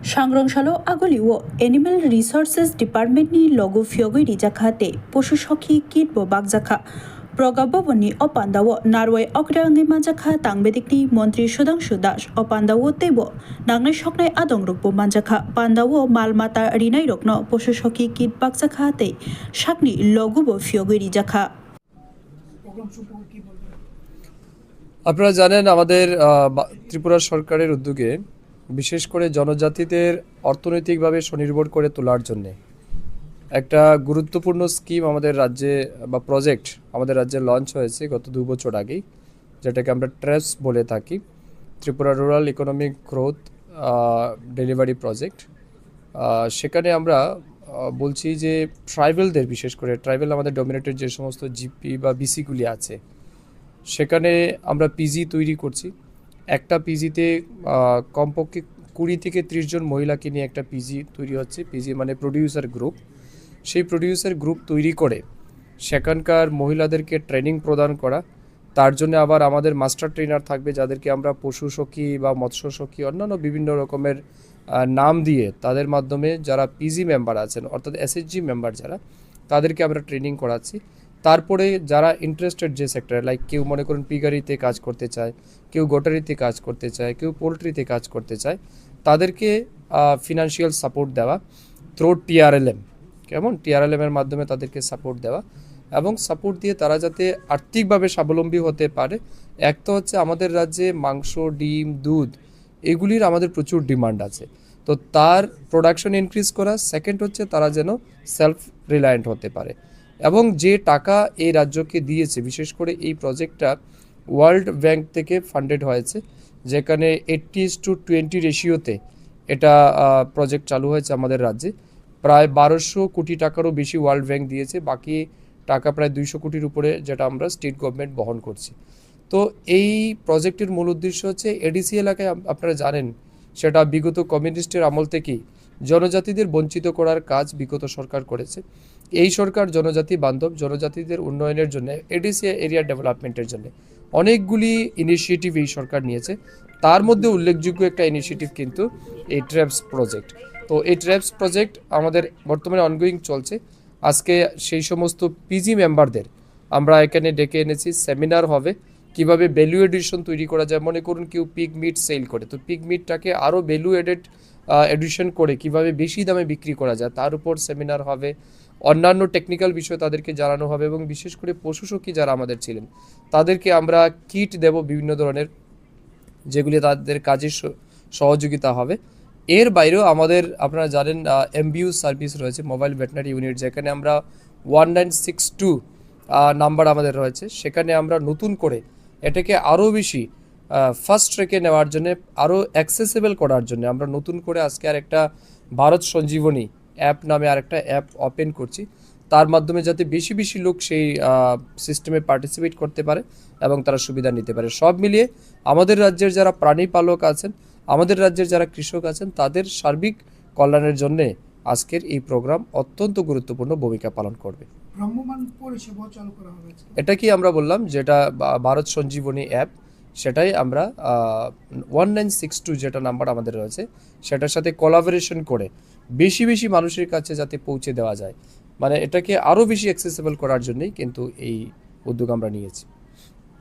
सांग्रांशालो आगलिओ animal resources डिपार्टमेंटनि लोगो फियोगै रिजाखाते पशु सखि kit बो बागजाखा प्रगाबबनि अपान्दावो नारवाय अग्रांगै मानजाखा तांबेदिकनि मन्त्री सुदांशु दास अपान्दावो तेबो नांनाय सकनाय आदंरुकबो मानजाखा पान्दावो मालमाता रिनाय रकनो पशु सखि किट बागजाखाते साकनि लोगोबो फियोगै रिजाखा। আপনারা জানেন আমাদের ত্রিপুরা সরকারের উদ্যোগে বিশেষ করে জনজাতিদের অর্থনৈতিকভাবে স্বনির্ভর করে তোলার জন্য একটা গুরুত্বপূর্ণ স্কিম আমাদের রাজ্যে বা প্রজেক্ট আমাদের রাজ্যে লঞ্চ হয়েছে গত 2 বছর আগেই, যেটাকে আমরা ট্রেপস বলে থাকি, Tripura rural economic growth delivery project. সেখানে আমরা বলছি যে ট্রাইবেলদের, বিশেষ করে ট্রাইবেল আমাদের ডমিনেটেড যে সমস্ত জিপি বা বিসিগুলি আছে সেখানে আমরা পিজি তৈরি করছি। একটা পিজিতে কমপক্ষে 20 থেকে 30 জন মহিলাকে নিয়ে একটা পিজি তৈরি হচ্ছে। পিজি মানে প্রডিউসার গ্রুপ। সেই প্রডিউসার গ্রুপ তৈরি করে সেখানকার মহিলাদেরকে ট্রেনিং প্রদান করা, তার জন্য আবার আমাদের মাস্টার ট্রেনার থাকবে যাদেরকে আমরা পশু সখী বা মৎস্য সখী অন্যান্য বিভিন্ন রকমের নাম দিয়ে তাদের মাধ্যমে যারা পিজি মেম্বার আছেন অর্থাৎ এসএসজি মেম্বার যারা, তাদেরকে আমরা ট্রেনিং করাচ্ছি। তারপরে যারা ইন্টারেস্টেড যে সেক্টরে, লাইক কেউ মনে করুন পিগারিতে কাজ করতে চায়, কেউ গোটারিতে কাজ করতে চায়, কেউ পোলট্রিতে কাজ করতে চায়, তাদেরকে ফিনান্সিয়াল সাপোর্ট দেওয়া থ্রু টিআরএলএম, কেমন টিআরএলএমের মাধ্যমে তাদেরকে সাপোর্ট দেওয়া এবং সাপোর্ট দিয়ে তারা যাতে আর্থিকভাবে স্বাবলম্বী হতে পারে। এক তো হচ্ছে আমাদের রাজ্যে মাংস, ডিম, দুধ এগুলির আমাদের প্রচুর ডিমান্ড আছে, তো তার প্রোডাকশন ইনক্রিজ করা। সেকেন্ড হচ্ছে তারা যেন সেলফ রিলায়েন্ট হতে পারে। এবং যে টাকা এই রাজ্যকে দিয়েছে, বিশেষ করে এই প্রজেক্টটা ওয়ার্ল্ড ব্যাংক থেকে ফান্ডেড হয়েছে, যেখানে 80:20 রেশিওতে এটা প্রজেক্ট চালু হয়েছে আমাদের রাজ্যে। প্রায় 1200 কোটি টাকারও বেশি ওয়ার্ল্ড ব্যাংক দিয়েছে, বাকি টাকা প্রায় 200 কোটির উপরে, যেটা আমরা স্টেট গভর্নমেন্ট বহন করছি। তো এই প্রজেক্টের মূল উদ্দেশ্য হচ্ছে এডিসি এলাকায় আপনারা জানেন সেটা বিগত কমিউনিস্টের আমল থেকেই জনজাতিদের বঞ্চিত করার কাজ বিগত সরকার করেছে। এই সরকার জনজাতি বান্ধব, জনজাতিদের উন্নয়নের জন্য, এডিসি এরিয়া ডেভেলপমেন্টের জন্য অনেকগুলি ইনিশিয়েটিভ এই সরকার নিয়েছে। তার মধ্যে উল্লেখযোগ্য একটা ইনিশিয়েটিভ কিন্তু এই ট্র্যাপস প্রজেক্ট। তো এই ট্র্যাপস প্রজেক্ট আমাদের বর্তমানে অনগোয়িং চলছে। আজকে সেই সমস্ত পিজি মেম্বারদের আমরা এখানে ডেকে এনেছি, সেমিনার হবে কিভাবে ভ্যালু এডিশন তৈরি করা যায়। মনে করুন কেউ পিগ মিট সেল করে, তো পিগ মিটটাকে আরও ভ্যালু এডিশন করে কিভাবে বেশি দামে বিক্রি করা যায় তার উপর সেমিনার হবে। অন্যান্য টেকনিক্যাল বিষয় তাদেরকে জানানো হবে এবং বিশেষ করে পশু সখী যারা আমাদের ছিলেন তাদেরকে আমরা কিট দেব বিভিন্ন ধরনের, যেগুলি তাদের কাজের সহযোগিতা হবে। এর বাইরেও আমাদের আপনারা জানেন এমবিইউ সার্ভিস রয়েছে, মোবাইল ভেটেনারি ইউনিট, যেখানে আমরা 1962 নাম্বার আমাদের রয়েছে। সেখানে আমরা নতুন করে এটাকে আরও বেশি ফার্স্ট ট্র্যাকে নেওয়ার জন্য, আরও অ্যাক্সেসেবল করার জন্য আমরা নতুন করে আজকে আর একটা ভারত সঞ্জীবনী অ্যাপ নামে আরেকটা অ্যাপ ওপেন করছি, তার মাধ্যমে যাতে বেশি বেশি লোক সেই সিস্টেমে পার্টিসিপেট করতে পারে এবং তারা সুবিধা নিতে পারে। সব মিলিয়ে আমাদের রাজ্যের যারা প্রাণী পালক আছেন, আমাদের রাজ্যের যারা কৃষক আছেন, তাদের সার্বিক কল্যাণের জন্য আজকের এই প্রোগ্রাম অত্যন্ত গুরুত্বপূর্ণ ভূমিকা পালন করবে। এটা কি আমরা বললাম যেটা ভারত সঞ্জীবনী অ্যাপ, সেটাই আমরা 1962 যেটা নাম্বার আমাদের রয়েছে সেটার সাথে কোলাবোরেশন করে বেশি বেশি মানুষের কাছে যাতে পৌঁছে দেওয়া যায়, মানে এটাকে আরও বেশি অ্যাক্সেসেবল করার জন্যই কিন্তু এই উদ্যোগ আমরা নিয়েছি।